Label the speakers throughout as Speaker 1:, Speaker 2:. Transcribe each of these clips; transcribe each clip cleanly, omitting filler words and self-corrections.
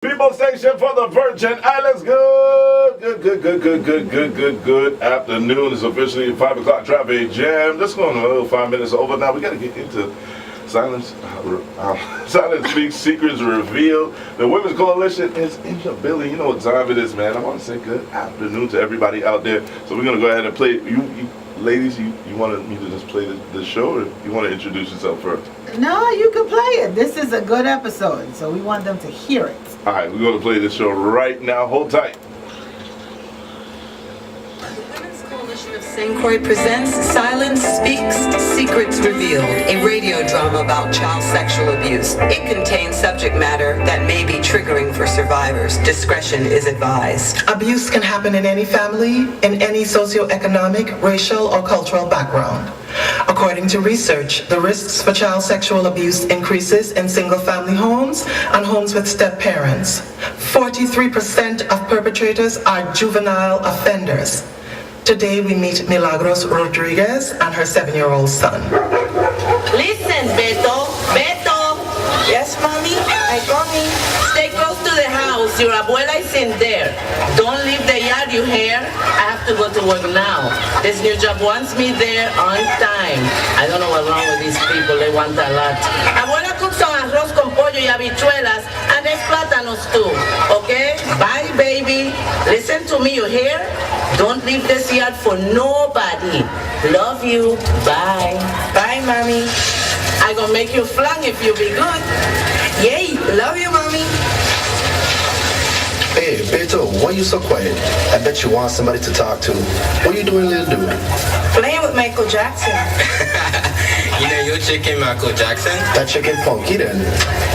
Speaker 1: People station for the Virgin Islands. Good afternoon. It's officially 5 o'clock traffic jam. Just going a little 5 minutes over now. We got to get into Silence Speaks, Secrets Revealed. The Women's Coalition is in the building. You know what time it is, man. I want to say good afternoon to everybody out there. So we're going to go ahead and play. You ladies, you wanted me to just play the show, or you want to introduce yourself first?
Speaker 2: No, you can play it. This is a good episode, so we want them to hear it.
Speaker 1: All right, we're going to play this show right now. Hold tight.
Speaker 3: Of St. Croix presents Silence Speaks, Secrets Revealed, a radio drama about child sexual abuse. It contains subject matter that may be triggering for survivors. Discretion is advised.
Speaker 4: Abuse can happen in any family, in any socioeconomic, racial, or cultural background. According to research, the risks for child sexual abuse increases in single-family homes and homes with step-parents. 43% of perpetrators are juvenile offenders. Today we meet Milagros Rodriguez and her 7-year-old son.
Speaker 5: Listen, Beto.
Speaker 4: Yes, Mommy?
Speaker 5: I coming. Stay close to the house. Your abuela is in there. Don't leave the yard, you hear? I have to go to work now. This new job wants me there on time. I don't know what's wrong with these people. They want a lot. Abuela cooks some arroz con pollo y habichuelas, and there's plátanos too. Okay? Bye, baby. Listen to me, you hear? Don't leave this yard for nobody. Love you. Bye.
Speaker 4: Bye, Mommy.
Speaker 5: I gonna make you flan if you be good.
Speaker 4: Yay! Love you, Mommy.
Speaker 6: Hey, Beto, why you so quiet? I bet you want somebody to talk to. What you doing, little dude?
Speaker 4: Playing with Michael Jackson.
Speaker 7: You know your chicken, Michael Jackson?
Speaker 6: That chicken funky then.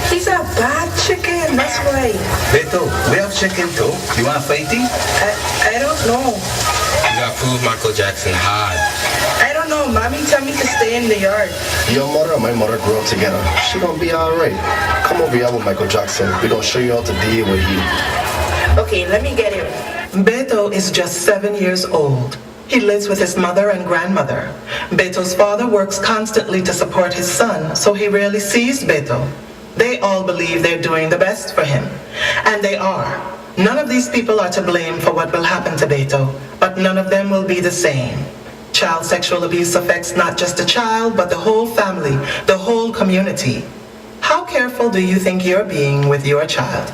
Speaker 4: He's a bad chicken, that's why.
Speaker 8: Beto, we have chicken too. You want fighting?
Speaker 4: I don't know.
Speaker 7: You gotta prove Michael Jackson hard.
Speaker 4: I don't know. Mommy told me to stay in the yard.
Speaker 6: Your mother and my mother grew up together. She gonna be alright. Come over here with Michael Jackson. We gonna show you how to deal with him.
Speaker 4: Okay, let me get him. Beto is just 7 years old. He lives with his mother and grandmother. Beto's father works constantly to support his son, so he rarely sees Beto. They all believe they're doing the best for him. And they are. None of these people are to blame for what will happen to Beto, but none of them will be the same. Child sexual abuse affects not just the child, but the whole family, the whole community. How careful do you think you're being with your child?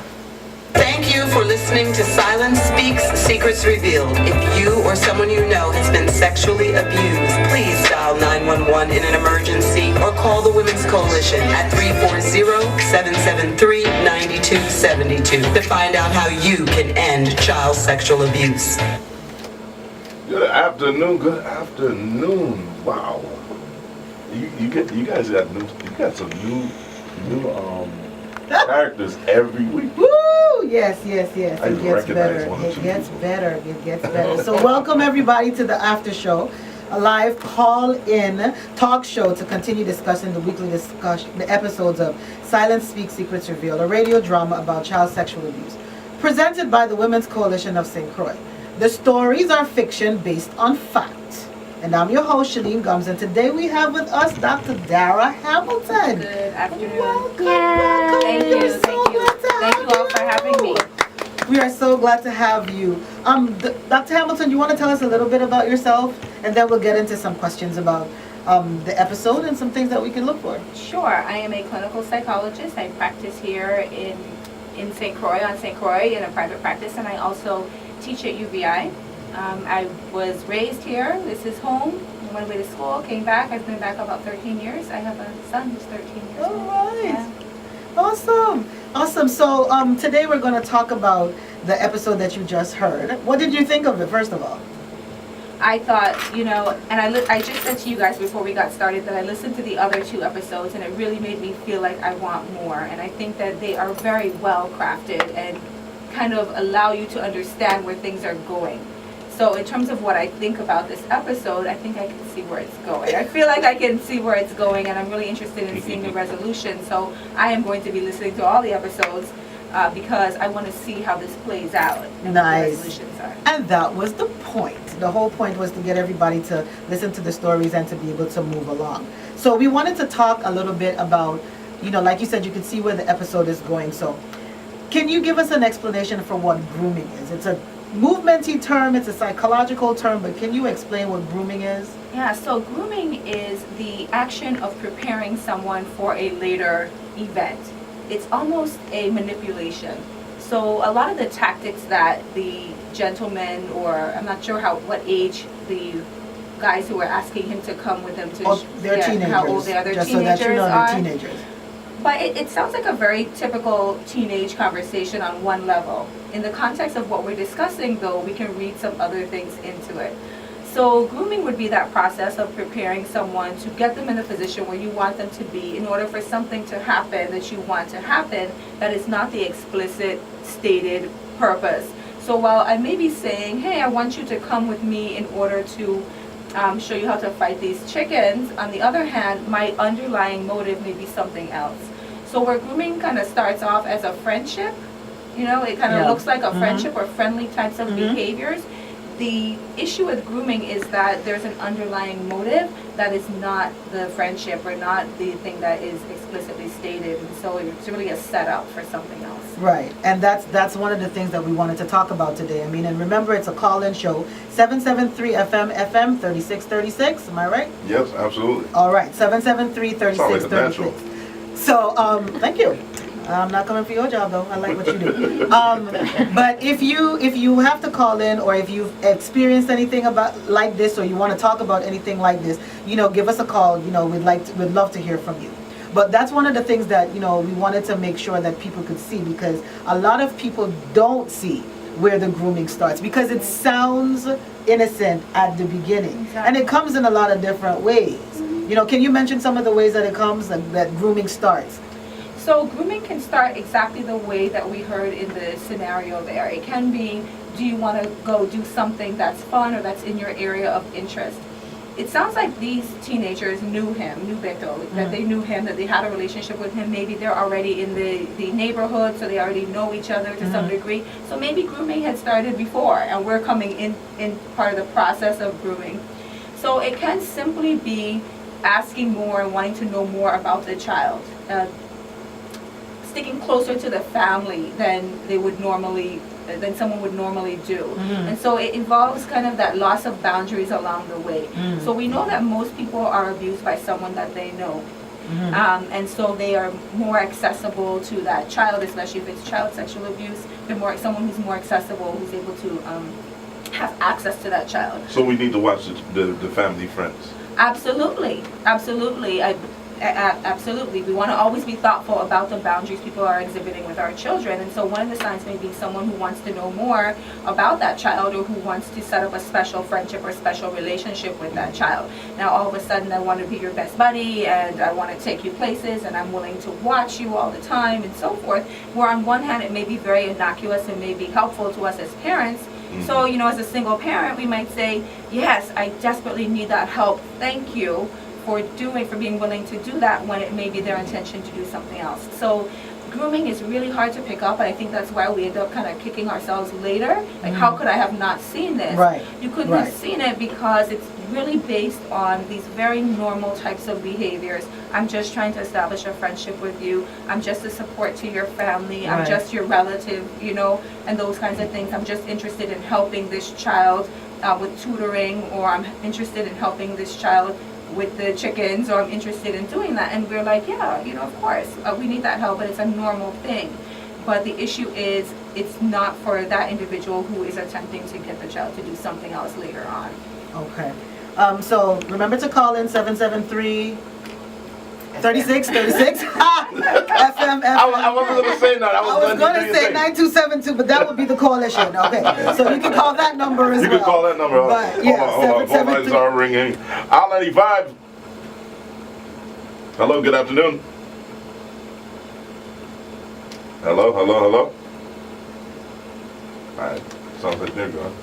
Speaker 3: Thank you for listening to Silence Speaks, Secrets Revealed. If you or someone you know has been sexually abused, please dial 911 in an emergency or call the Women's Coalition at 340-773-9272 to find out how you can end child sexual abuse.
Speaker 1: Good afternoon. Wow. You guys got some new characters every week.
Speaker 2: Woo! Yes.
Speaker 1: I
Speaker 2: It gets
Speaker 1: recognize
Speaker 2: better.
Speaker 1: one or two
Speaker 2: It gets better. So welcome everybody to the after show, a live call-in talk show to continue discussing the weekly the episodes of Silence Speaks, Secrets Revealed, a radio drama about child sexual abuse, presented by the Women's Coalition of St. Croix. The stories are fiction based on fact. And I'm your host, Shalene Gums, and today we have with us Dr. Dara Hamilton.
Speaker 9: Good afternoon.
Speaker 2: Welcome.
Speaker 9: Thank you.
Speaker 2: We're so glad to
Speaker 9: Thank
Speaker 2: have
Speaker 9: you all for having me.
Speaker 2: We are so glad to have you. Dr. Hamilton, you want to tell us a little bit about yourself, and then we'll get into some questions about the episode and some things that we can look for.
Speaker 9: Sure. I am a clinical psychologist. I practice here in St. Croix, on St. Croix, in a private practice, and I also teach at UVI. I was raised here. This is home. I went away to school, came back. I've been back about 13 years. I have a son who's 13 years old.
Speaker 2: All right.
Speaker 9: Yeah.
Speaker 2: Awesome. So today we're going to talk about the episode that you just heard. What did you think of it, first of all?
Speaker 9: I thought, and I just said to you guys before we got started that I listened to the other 2 episodes, and it really made me feel like I want more. And I think that they are very well crafted and kind of allow you to understand where things are going. So in terms of what I think about this episode, I think I can see where it's going. I feel like I can see where it's going, and I'm really interested in seeing the resolution. So I am going to be listening to all the episodes because I want to see how this plays out and what the resolutions are.
Speaker 2: And that was the point. The whole point was to get everybody to listen to the stories and to be able to move along. So we wanted to talk a little bit about, like you said, you can see where the episode is going. So can you give us an explanation for what grooming is? It's a movementy term, it's a psychological term, but can you explain what grooming is?
Speaker 9: Yeah, so grooming is the action of preparing someone for a later event. It's almost a manipulation. So a lot of the tactics that the gentleman, or I'm not sure what age the guys who were asking him to come with them to
Speaker 2: they're teenagers.
Speaker 9: How old they are, they're
Speaker 2: just
Speaker 9: teenagers
Speaker 2: so that you know,
Speaker 9: are.
Speaker 2: they're teenagers.
Speaker 9: But it sounds like a very typical teenage conversation on one level. In the context of what we're discussing, though, we can read some other things into it. So grooming would be that process of preparing someone to get them in the position where you want them to be in order for something to happen that you want to happen that is not the explicit stated purpose. So while I may be saying, hey, I want you to come with me in order to show you how to fight these chickens, on the other hand, my underlying motive may be something else. So where grooming kind of starts off as a friendship, you know, it kind of looks like a friendship or friendly types of behaviors. The issue with grooming is that there's an underlying motive that is not the friendship or not the thing that is explicitly stated. And so it's really a setup for something else.
Speaker 2: Right, and that's one of the things that we wanted to talk about today. I mean, and remember, it's a call-in show, 773 FM 3636. Am I right?
Speaker 1: Yes, absolutely.
Speaker 2: All right, 773-3636. So, thank you. I'm not coming for your job though. I like what you do. But if you have to call in, or if you've experienced anything like this, or you want to talk about anything like this, you know, give us a call. You know, we'd love to hear from you. But that's one of the things that, you know, we wanted to make sure that people could see, because a lot of people don't see where the grooming starts, because it sounds innocent at the beginning.
Speaker 9: Exactly.
Speaker 2: And it comes in a lot of different ways. You know, can you mention some of the ways that it comes, that grooming starts?
Speaker 9: So grooming can start exactly the way that we heard in the scenario there. It can be, do you want to go do something that's fun or that's in your area of interest? It sounds like these teenagers knew Beto, that they knew him, that they had a relationship with him. Maybe they're already in the neighborhood, so they already know each other to some degree. So maybe grooming had started before, and we're coming in part of the process of grooming. So it can simply be asking more and wanting to know more about the child. Sticking closer to the family than someone would normally do. And so it involves kind of that loss of boundaries along the way. So we know that most people are abused by someone that they know. And so they are more accessible to that child, especially if it's child sexual abuse. They're someone who's more accessible, who's able to have access to that child.
Speaker 1: So we need to watch the family friends.
Speaker 9: Absolutely. Absolutely. We want to always be thoughtful about the boundaries people are exhibiting with our children. And so one of the signs may be someone who wants to know more about that child, or who wants to set up a special friendship or special relationship with that child. Now all of a sudden I want to be your best buddy, and I want to take you places, and I'm willing to watch you all the time, and so forth. Where on one hand it may be very innocuous and may be helpful to us as parents. So, you know, as a single parent, we might say, yes, I desperately need that help. Thank you for being willing to do that, when it may be their intention to do something else. So grooming is really hard to pick up, and I think that's why we end up kind of kicking ourselves later. Like, how could I have not seen this?
Speaker 2: Right.
Speaker 9: You couldn't have seen it because it's really based on these very normal types of behaviors. I'm just trying to establish a friendship with you. I'm just a support to your family. I'm just your relative, you know, and those kinds of things. I'm just interested in helping this child with tutoring, or I'm interested in helping this child with the chickens, or I'm interested in doing that. And we're like, yeah, you know, of course, we need that help, but it's a normal thing. But the issue is, it's not for that individual who is attempting to get the child to do something else later on.
Speaker 2: Okay. So remember to call in 773 3636. FM.
Speaker 1: I wasn't going to say that.
Speaker 2: I was going to say 9272, but that would be the coalition. Okay. So you can call that number as well.
Speaker 1: You can call that number.
Speaker 2: But, yeah,
Speaker 1: hold on. Phone lines are ringing. R95. Hello, good afternoon. Hello. All right. Sounds like they're gone.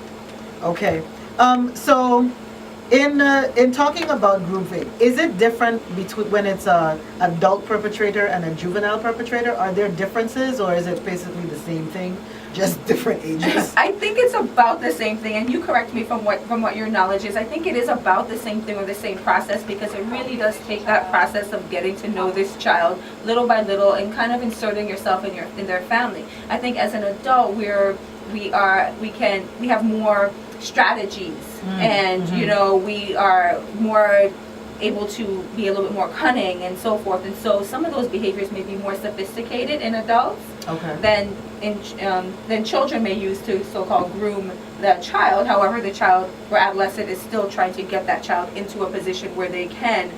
Speaker 2: Okay. So In talking about grooming, is it different between when it's a adult perpetrator and a juvenile perpetrator? Are there differences, or is it basically the same thing, just different ages?
Speaker 9: I think it's about the same thing, and you correct me from what your knowledge is. I think it is about the same thing or the same process, because it really does take that process of getting to know this child little by little and kind of inserting yourself in their family. I think as an adult we have more strategies, and you know, we are more able to be a little bit more cunning and so forth, and so some of those behaviors may be more sophisticated in adults than children may use to so-called groom the child. However, the child or adolescent is still trying to get that child into a position where they can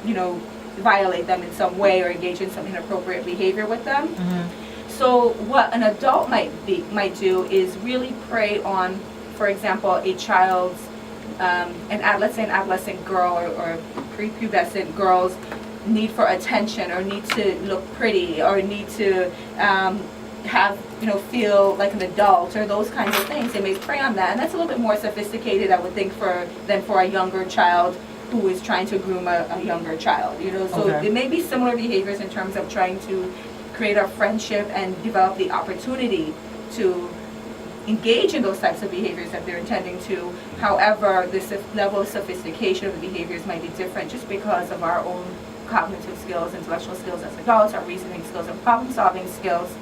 Speaker 9: you know, violate them in some way or engage in some inappropriate behavior with them. So what an adult might do is really prey on, for example, a child's let's say an adolescent girl or prepubescent girl's need for attention, or need to look pretty, or need to have, you know, feel like an adult, or those kinds of things. They may prey on that, and that's a little bit more sophisticated, I would think, than for a younger child who is trying to groom a younger child. You know, so it may be similar behaviors in terms of trying to create a friendship and develop the opportunity to engage in those types of behaviors that they're intending to. However, the level of sophistication of the behaviors might be different just because of our own cognitive skills, intellectual skills as adults, our reasoning skills and problem-solving skills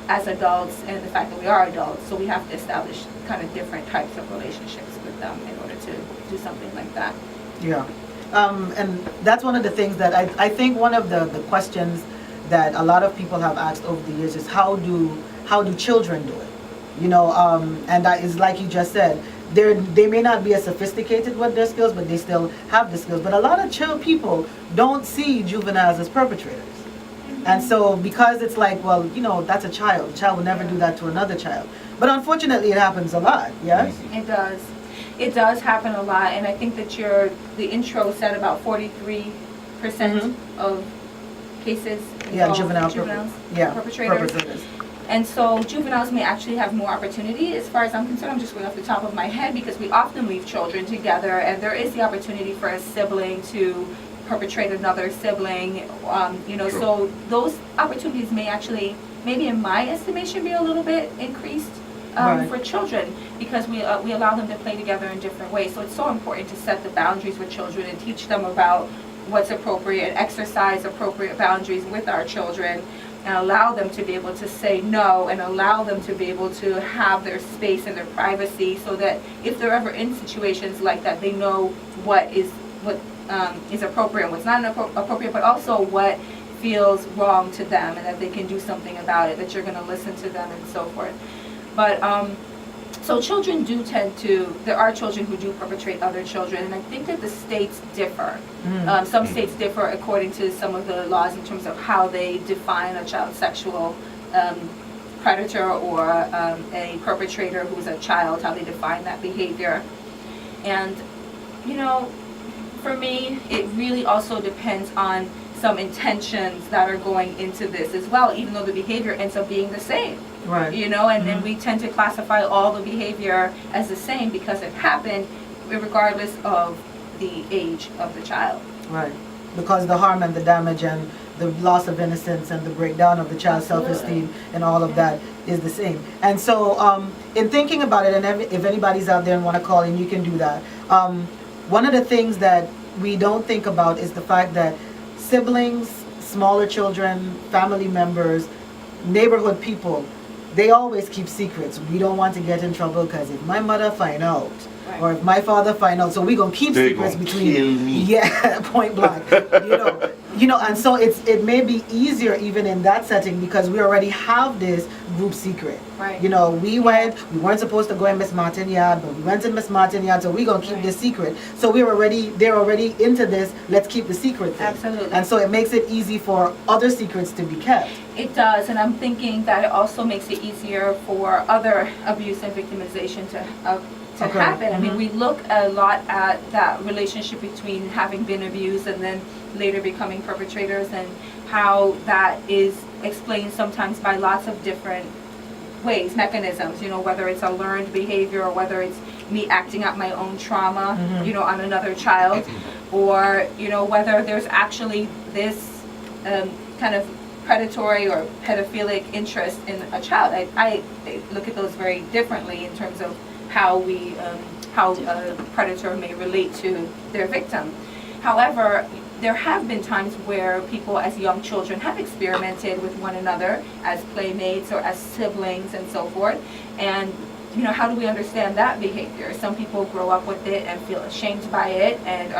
Speaker 9: as adults, and the fact that we are adults. So we have to establish kind of different types of relationships with them in order to do something like that.
Speaker 2: Yeah. And that's one of the things that I think one of the questions that a lot of people have asked over the years is how do children do it? You know, and that is like you just said, they may not be as sophisticated with their skills, but they still have the skills. But a lot of people don't see juveniles as perpetrators. And so because it's like, well, you know, that's a child. A child will never do that to another child. But unfortunately, it happens a lot, yes?
Speaker 9: It does. It does happen a lot, and I think that the intro said about 43% of cases involve juveniles perpetrators. And so juveniles may actually have more opportunity. As far as I'm concerned, I'm just going off the top of my head, because we often leave children together, and there is the opportunity for a sibling to perpetrate another sibling. You know, so those opportunities may actually, maybe in my estimation, be a little bit increased for children, because we allow them to play together in different ways. So it's so important to set the boundaries with children and teach them about what's appropriate, exercise appropriate boundaries with our children, and allow them to be able to say no, and allow them to be able to have their space and their privacy, so that if they're ever in situations like that, they know what is appropriate and what's not appropriate, but also what feels wrong to them, and that they can do something about it, that you're going to listen to them and so forth. But so children do there are children who do perpetrate other children, and I think that the states differ. Some states differ according to some of the laws in terms of how they define a child sexual predator or a perpetrator who's a child, how they define that behavior. And, you know, for me, it really also depends on some intentions that are going into this as well, even though the behavior ends up being the same. Right. You know, and then we tend to classify all the behavior as the same because it happened regardless of the age of the child. Right. Because the harm and the damage and the loss of innocence and the breakdown of the child's self-esteem and all of that is the same. And so in thinking about it, and if anybody's out there and want to call in, you can do that. One of the things that we don't think about is the fact that siblings, smaller children, family members, neighborhood people, they always keep secrets. We don't want to get in trouble because if my mother find out, or if my father find out, so we gonna keep secrets between. Kill me. Yeah, point blank. You know, and so it may be easier even in that setting because we already have this group secret. Right. You know, we weren't supposed to go in Miss Martin's yard, but we went in Miss Martin's yard, so we gonna keep this secret. So they're already into this. Let's keep the secret thing. Absolutely. And so it makes it easy for other secrets to be kept. It does, and I'm thinking that it also makes it easier for other abuse and victimization to happen. I mean, we look a lot at that relationship between having been abused and then later becoming perpetrators, and how that is explained sometimes by lots of different ways, mechanisms, you know, whether it's a learned behavior or whether it's me acting out my own trauma, on another child, or, whether there's actually this kind of predatory or pedophilic interest in a child. I look at those very differently in terms of how a predator may relate to their victim. However, there have been times where people as young children have experimented with one another as playmates or as siblings and so forth. And how do we understand that behavior? Some people grow up with it and feel ashamed by it, and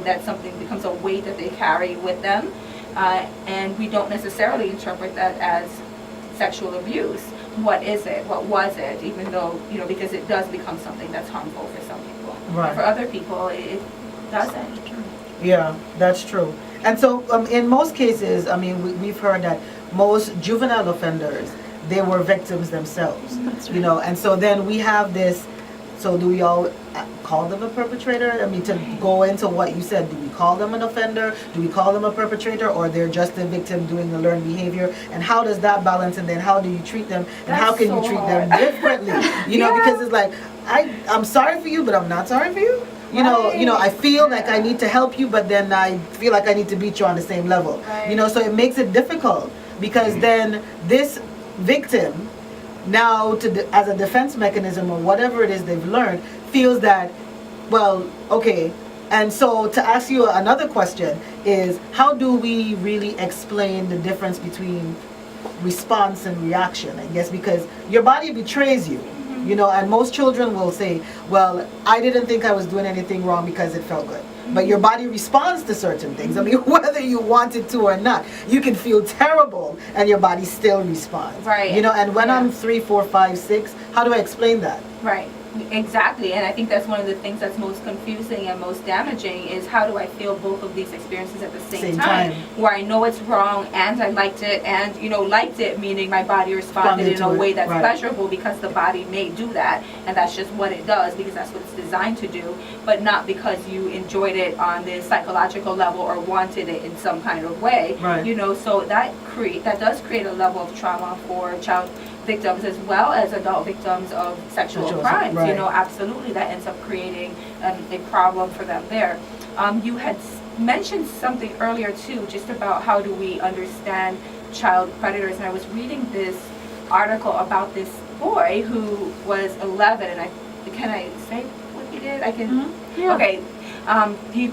Speaker 9: that something becomes a weight that they carry with them. And we don't necessarily interpret that as sexual abuse. What is it? What was it? Even though, because it does become something that's harmful for some people.
Speaker 2: Right.
Speaker 9: And for other people, it doesn't.
Speaker 2: Yeah, that's true. And so in most cases, we've heard that most juvenile offenders, they were victims themselves.
Speaker 10: That's right.
Speaker 2: And so then we have this, so do we all call them a perpetrator? To go into what you said, do we call them an offender? Do we call them a perpetrator? Or they're just a victim doing the learned behavior? And how does that balance? And then how do you treat them? And how can you treat them differently? Because it's like, I'm sorry for you, but I'm not sorry for you. I feel like I need to help you, but then I feel like I need to beat you on the same level.
Speaker 9: Right.
Speaker 2: So it makes it difficult, because then this victim, now as a defense mechanism or whatever it is they've learned, feels that, well, okay. And so to ask you another question is, how do we really explain the difference between response and reaction? I guess because your body betrays you. And most children will say, well, I didn't think I was doing anything wrong because it felt good. But your body responds to certain things. Whether you want it to or not, you can feel terrible and your body still responds.
Speaker 9: Right.
Speaker 2: And when I'm 3, 4, 5, 6, how do I explain that?
Speaker 9: Right. Exactly. And I think that's one of the things that's most confusing and most damaging is, how do I feel both of these experiences at the same time? Where I know it's wrong and I liked it, and liked it meaning my body responded in a way that's pleasurable, because the body may do that, and that's just what it does because that's what it's designed to do, but not because you enjoyed it on the psychological level or wanted it in some kind of way.
Speaker 2: Right.
Speaker 9: So that does create a level of trauma for child victims as well as adult victims of sexual crimes.
Speaker 2: Right.
Speaker 9: Absolutely, that ends up creating a problem for them there. You had mentioned something earlier too, just about how do we understand child predators, and I was reading this article about this boy who was 11, and can I say what he did? I can.
Speaker 10: Mm-hmm. Yeah.
Speaker 9: Okay.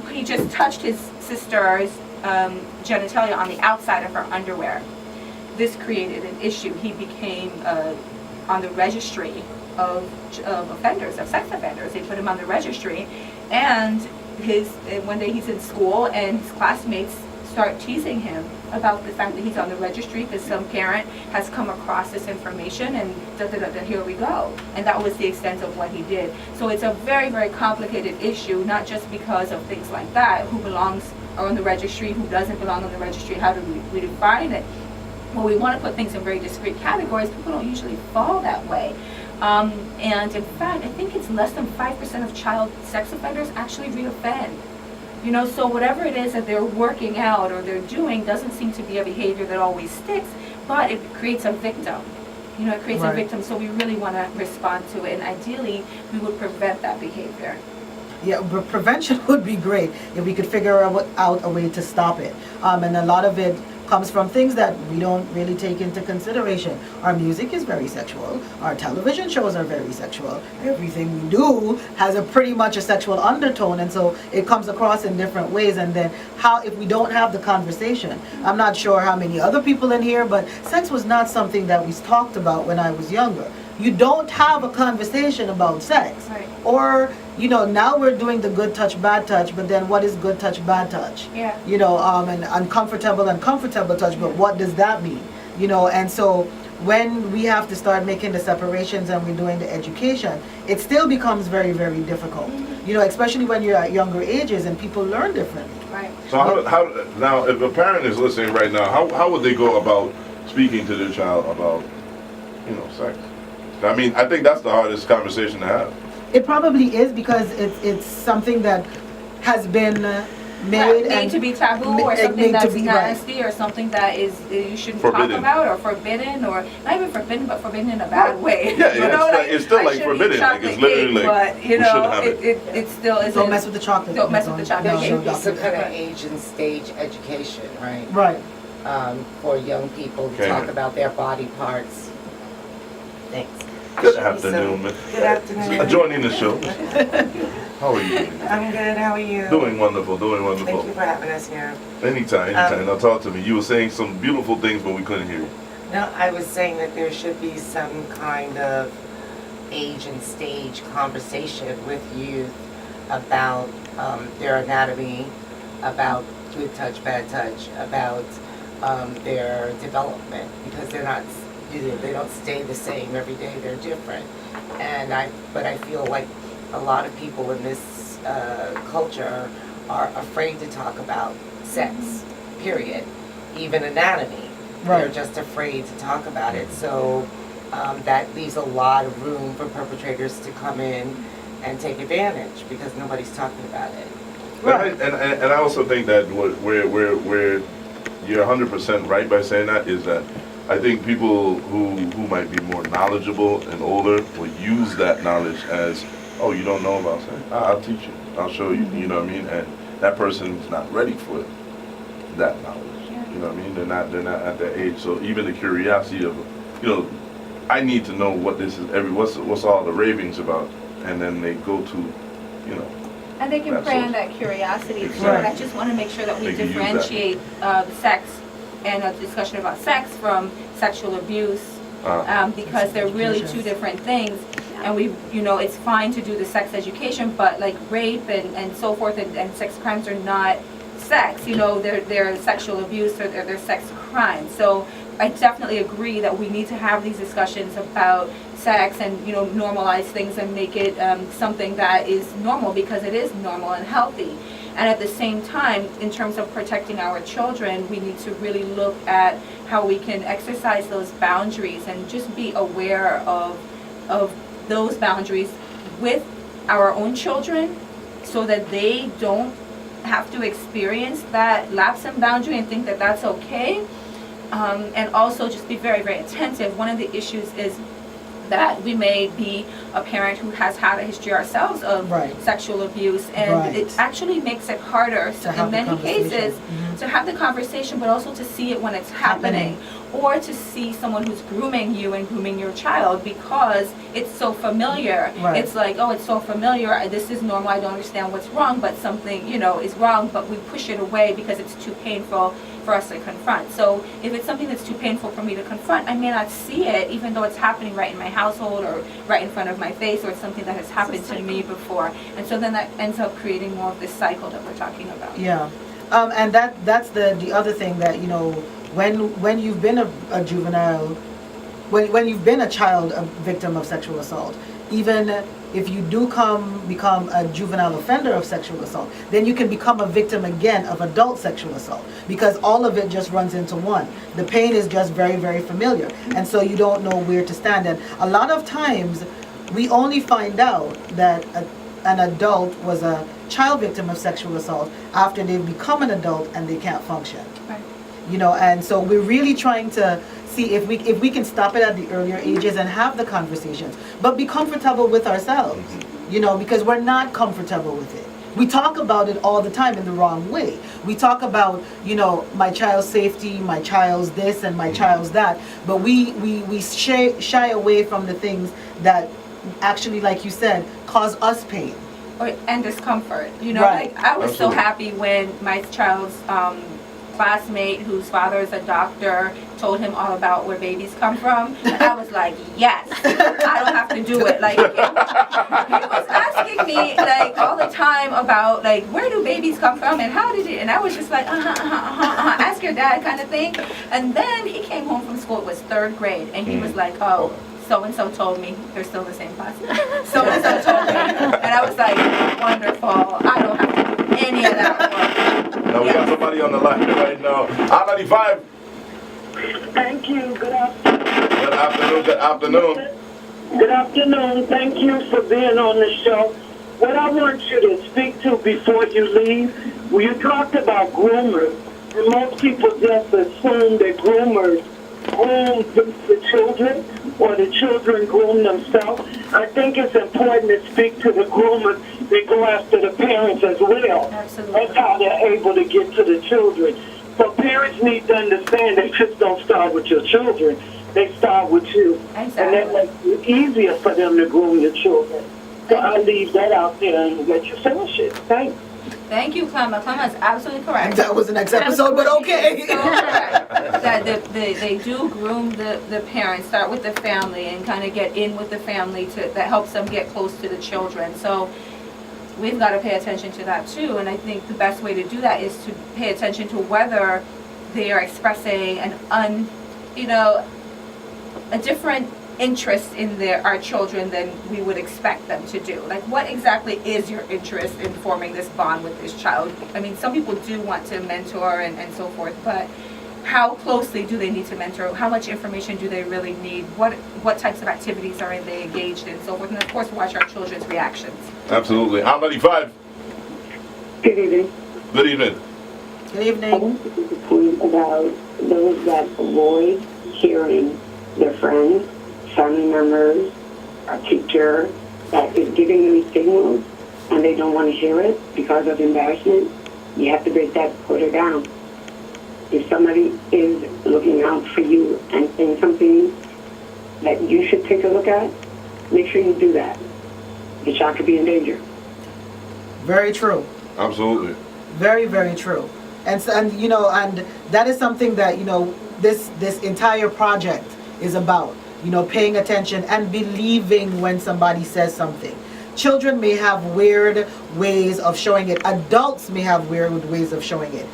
Speaker 9: He just touched his sister's genitalia on the outside of her underwear. This created an issue. He became on the registry of offenders, of sex offenders. They put him on the registry, and one day he's in school and his classmates start teasing him about the fact that he's on the registry because some parent has come across this information, and here we go. And that was the extent of what he did. So it's a very, very complicated issue, not just because of things like that, who belongs on the registry, who doesn't belong on the registry, how do we define it? Well, we want to put things in very discrete categories. People don't usually fall that way. And in fact, I think it's less than 5% of child sex offenders actually reoffend. So whatever it is that they're working out or they're doing doesn't seem to be a behavior that always sticks, but it creates a victim. It creates a victim, so we really want to respond to it, and ideally, we would prevent that behavior.
Speaker 2: Yeah, but prevention would be great if we could figure out a way to stop it. And a lot of it comes from things that we don't really take into consideration. Our music is very sexual. Our television shows are very sexual. Everything we do has pretty much a sexual undertone, and so it comes across in different ways. And then if we don't have the conversation, I'm not sure how many other people in here, but sex was not something that we talked about when I was younger. You don't have a conversation about sex.
Speaker 9: Right.
Speaker 2: Or, now we're doing the good touch, bad touch, but then what is good touch, bad touch?
Speaker 9: Yeah.
Speaker 2: And uncomfortable touch, but what does that mean? And so when we have to start making the separations and we're doing the education, it still becomes very, very difficult. Especially when you're at younger ages and people learn differently.
Speaker 9: Right.
Speaker 1: So how now, if a parent is listening right now, how would they go about speaking to their child about, sex? I think that's the hardest conversation to have.
Speaker 2: It probably is, because it's something that has been made
Speaker 9: to be taboo, or
Speaker 2: made
Speaker 9: something
Speaker 2: to
Speaker 9: that's
Speaker 2: be-
Speaker 9: nasty, or something that is you shouldn't talk
Speaker 1: Forbidden.
Speaker 9: about, or forbidden, or not even forbidden, but forbidden in a bad way.
Speaker 1: Yeah,
Speaker 9: You
Speaker 1: yeah,
Speaker 9: know,
Speaker 1: it's still
Speaker 9: I
Speaker 1: like
Speaker 9: shouldn't eat
Speaker 1: forbidden, like, it's
Speaker 9: chocolate
Speaker 1: literally
Speaker 9: cake,
Speaker 1: like,
Speaker 9: but you
Speaker 1: we shouldn't
Speaker 9: know,
Speaker 1: have it.
Speaker 9: it still isn't.
Speaker 2: Don't mess with the chocolate.
Speaker 9: Don't mess with the chocolate
Speaker 2: No,
Speaker 9: cake.
Speaker 2: no,
Speaker 10: There should be
Speaker 2: don't.
Speaker 10: some kind of age and stage education, right?
Speaker 2: Right.
Speaker 10: For young people to
Speaker 1: Okay.
Speaker 10: talk about their body parts. Thanks.
Speaker 1: Good afternoon, man.
Speaker 11: Good afternoon.
Speaker 1: Joining the show. How are you doing?
Speaker 11: I'm good. How are you?
Speaker 1: Doing wonderful, doing
Speaker 11: Thank you
Speaker 1: wonderful.
Speaker 11: for having us here.
Speaker 1: Anytime. Now talk to me. You were saying some beautiful things, but we couldn't hear you.
Speaker 11: No, I was saying that there should be some kind of age and stage conversation with youth about their anatomy, about good touch, bad touch, about their development, because they're not, they don't stay the same every day. They're different, but I feel like a lot of people in this culture are afraid to talk about sex. Period. Even anatomy.
Speaker 2: Right.
Speaker 11: They're just afraid to talk about it. So that leaves a lot of room for perpetrators to come in and take advantage because nobody's talking about it.
Speaker 1: Right. And I also think that where you're 100% right by saying that is that I think people who might be more knowledgeable and older will use that knowledge as, oh, you don't know about sex? I'll teach you. I'll show you. You know what I mean? And that person's not ready for that knowledge. You know what I mean? They're not at that age. So even the curiosity of, I need to know what this is. What's all the ravings about? And then they go to,
Speaker 9: And they can
Speaker 1: That's
Speaker 9: prey
Speaker 1: all.
Speaker 9: on that curiosity too.
Speaker 1: Exactly.
Speaker 9: And I just want to make sure that we
Speaker 1: They can use that.
Speaker 9: differentiate sex and a discussion about sex from sexual abuse, because they're really two different things. And it's fine to do the sex education, but like rape and so forth and sex crimes are not sex. They're sexual abuse or they're sex crimes. So I definitely agree that we need to have these discussions about sex and normalize things and make it something that is normal, because it is normal and healthy. And at the same time, in terms of protecting our children, we need to really look at how we can exercise those boundaries and just be aware of those boundaries with our own children, so that they don't have to experience that lapse in boundary and think that that's okay. And also just be very, very attentive. One of the issues is that we may be a parent who has had a history ourselves of sexual abuse, and it actually makes it harder in many cases to have the conversation, but also to see it when it's happening, or to see someone who's grooming you and grooming your child, because it's so familiar. It's like, oh, it's so familiar, this is normal, I don't understand what's wrong, but something is wrong, but we push it away because it's too painful for us to confront. So if it's something that's too painful for me to confront, I may not see it, even though it's happening right in my household or right in front of my face, or it's something that has happened to me before. And so then that ends up creating more of this cycle that we're talking about.
Speaker 2: Yeah. And that's the other thing that, when you've been a juvenile, when you've been a child, a victim of sexual assault, even if you do become a juvenile offender of sexual assault, then you can become a victim again of adult sexual assault, because all of it just runs into one. The pain is just very, very familiar, and so you don't know where to stand. And a lot of times we only find out that an adult was a child victim of sexual assault after they've become an adult and they can't function.
Speaker 9: Right.
Speaker 2: And so we're really trying to see if we can stop it at the earlier ages and have the conversations, but be comfortable with ourselves, because we're not comfortable with it. We talk about it all the time in the wrong way. We talk about, my child's safety, my child's this and my child's that, but we shy away from the things that actually, like you said, cause us pain.
Speaker 9: And discomfort.
Speaker 2: Right.
Speaker 9: Like I was so
Speaker 1: Absolutely.
Speaker 9: happy when my child's classmate, whose father is a doctor, told him all about where babies come from. And I was like, yes, I don't have to do it. Like, he was asking me like all the time about like, where do babies come from and how did it? And I was just like, ask your dad kind of thing. And then he came home from school. It was 3rd grade, and he was like, oh, so-and-so told me. They're still the same class. So-and-so told me. And I was like, wonderful. I don't have to do any of that work.
Speaker 1: Now we got somebody on the line right now. R95.
Speaker 12: Thank you. Good afternoon.
Speaker 1: Good afternoon. Good afternoon.
Speaker 12: Good afternoon. Thank you for being on the show. what I want you to speak to before you leave, when you talked about groomers, and most people just assume that groomers groom the children or the children groom themselves. I think it's important to speak to the groomers that go after the parents as well.
Speaker 9: Absolutely.
Speaker 12: That's how they're able to get to the children. So parents need to understand they just don't start with your children. They start with you.
Speaker 9: Exactly.
Speaker 12: And that makes it easier for them to groom your children. So I'll leave that out there and let you finish it. Thanks.
Speaker 9: Thank you, Clemma. Clemma is absolutely correct.
Speaker 2: That was the next episode, but okay.
Speaker 9: So correct. That they do groom the parents, start with the family, and kind of get in with the family that helps them get close to the children. So we've got to pay attention to that too. And I think the best way to do that is to pay attention to whether they are expressing a different interest in our children than we would expect them to do. Like, what exactly is your interest in forming this bond with this child? I mean, some people do want to mentor and so forth, but how closely do they need to mentor? How much information do they really need? What types of activities are they engaged in, so forth? And of course, watch our children's reactions.
Speaker 1: Absolutely. I'm 95.
Speaker 12: Good evening.
Speaker 1: Good evening.
Speaker 2: Good
Speaker 12: I
Speaker 2: evening.
Speaker 12: want to make a point about those that avoid hearing their friends, family members, a teacher that is giving them signals and they don't want to hear it because of embarrassment. You have to break that quota down. If somebody is looking out for you and saying something that you should take a look at, make sure you do that. The child could be in danger.
Speaker 2: Very true.
Speaker 1: Absolutely.
Speaker 2: Very, very true. And that is something that, this entire project is about, paying attention and believing when somebody says something. Children may have weird ways of showing it. Adults may have weird ways of showing it.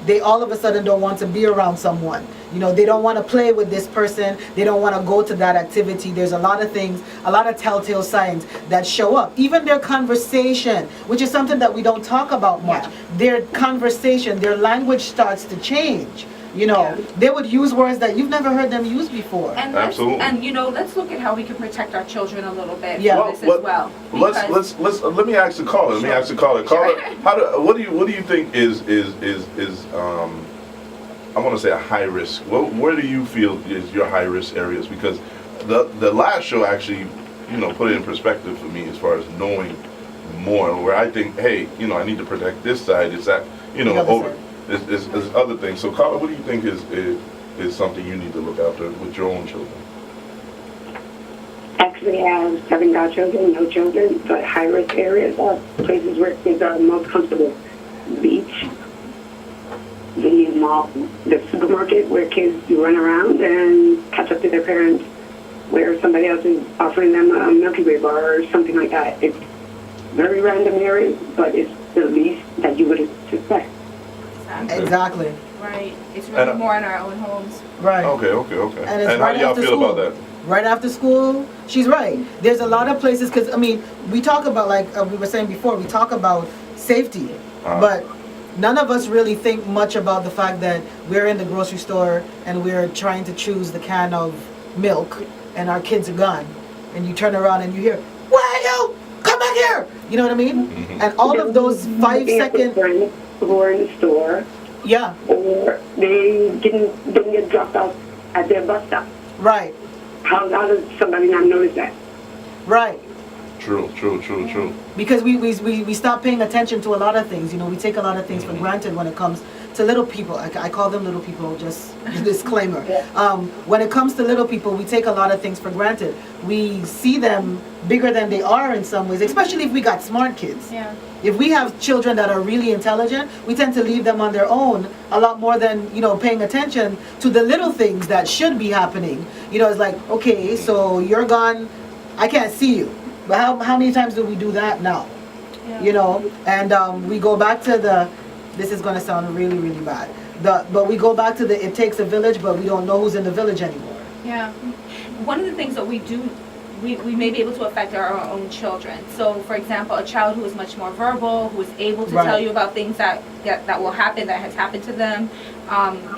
Speaker 2: They all of a sudden don't want to be around someone. They don't want to play with this person. They don't want to go to that activity. There's a lot of things, a lot of telltale signs that show up. Even their conversation, which is something that we don't talk about much. Yeah. Their conversation, their language starts to change. They would use words that you've never heard them use before.
Speaker 9: And
Speaker 1: absolutely.
Speaker 9: Let's look at how we can protect our children a little bit
Speaker 2: from
Speaker 9: this as well.
Speaker 1: Let me ask the caller. Caller, what do you think is I want to say a high risk? Where do you feel is your high risk areas? Because the last show actually, put it in perspective for me as far as knowing more. Where I think, hey, I need to protect this side. Is that over? There's other things. So, Carla, what do you think is something you need to look after with your own children?
Speaker 12: Actually, I have 7 godchildren, no children, but high-risk areas are places where kids are most comfortable. Beach, the mall, the supermarket where kids run around and catch up to their parents, where somebody else is offering them a Milky Way bar or something like that. It's very random areas, but it's the least that you would suspect.
Speaker 2: Exactly.
Speaker 9: Right. It's really more in our own homes.
Speaker 2: Right.
Speaker 1: Okay.
Speaker 2: And
Speaker 1: how do y'all feel about that?
Speaker 2: Right after school, she's right. There's a lot of places, because, we talk about, like we were saying before, we talk about safety, but none of us really think much about the fact that we're in the grocery store and we're trying to choose the can of milk and our kids are gone. And you turn around and you hear, "Where are you? Come back here!" You know what I mean? Mm-hmm. And all of those 5-second...
Speaker 12: who are in the store, or they didn't get dropped off at their bus stop.
Speaker 2: Right.
Speaker 12: How does somebody not notice that?
Speaker 2: Right.
Speaker 1: True.
Speaker 2: Because we stop paying attention to a lot of things. We take a lot of things for granted when it comes to little people. I call them little people, just disclaimer. When it comes to little people, we take a lot of things for granted. We see them bigger than they are in some ways, especially if we got smart kids.
Speaker 9: Yeah.
Speaker 2: If we have children that are really intelligent, we tend to leave them on their own a lot more than, paying attention to the little things that should be happening. It's like, okay, so you're gone, I can't see you. But how many times do we do that now? Yeah. And we go back to this is going to sound really, really bad. But we go back to it takes a village, but we don't know who's in the village anymore.
Speaker 9: Yeah. One of the things that we do we may be able to affect our own children. So, for example, a child who is much more verbal, who is able to tell you about things that will happen, that has happened to them,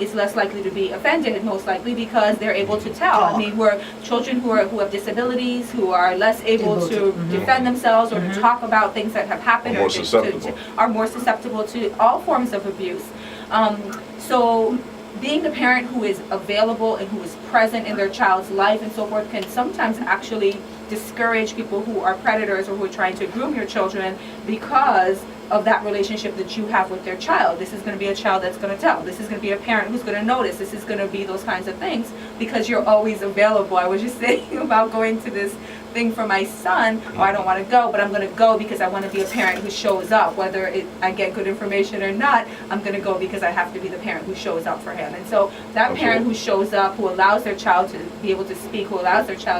Speaker 9: is less likely to be offended, most likely because they're able to tell. I mean, we're children who have disabilities, who are less able to defend themselves or to talk about things that have happened,
Speaker 1: More
Speaker 9: or are more susceptible to all forms of abuse. So being the parent who is available and who is present in their child's life and so forth can sometimes actually discourage people who are predators or who are trying to groom your children because of that relationship that you have with their child. This is going to be a child that's going to tell. This is going to be a parent who's going to notice. This is going to be those kinds of things because you're always available. I was just saying about going to this thing for my son. Oh, I don't want to go, but I'm going to go because I want to be a parent who shows up. Whether I get good information or not, I'm going to go because I have to be the parent who shows up for him. And so that parent who shows up, who allows their child to be able to speak, who allows their child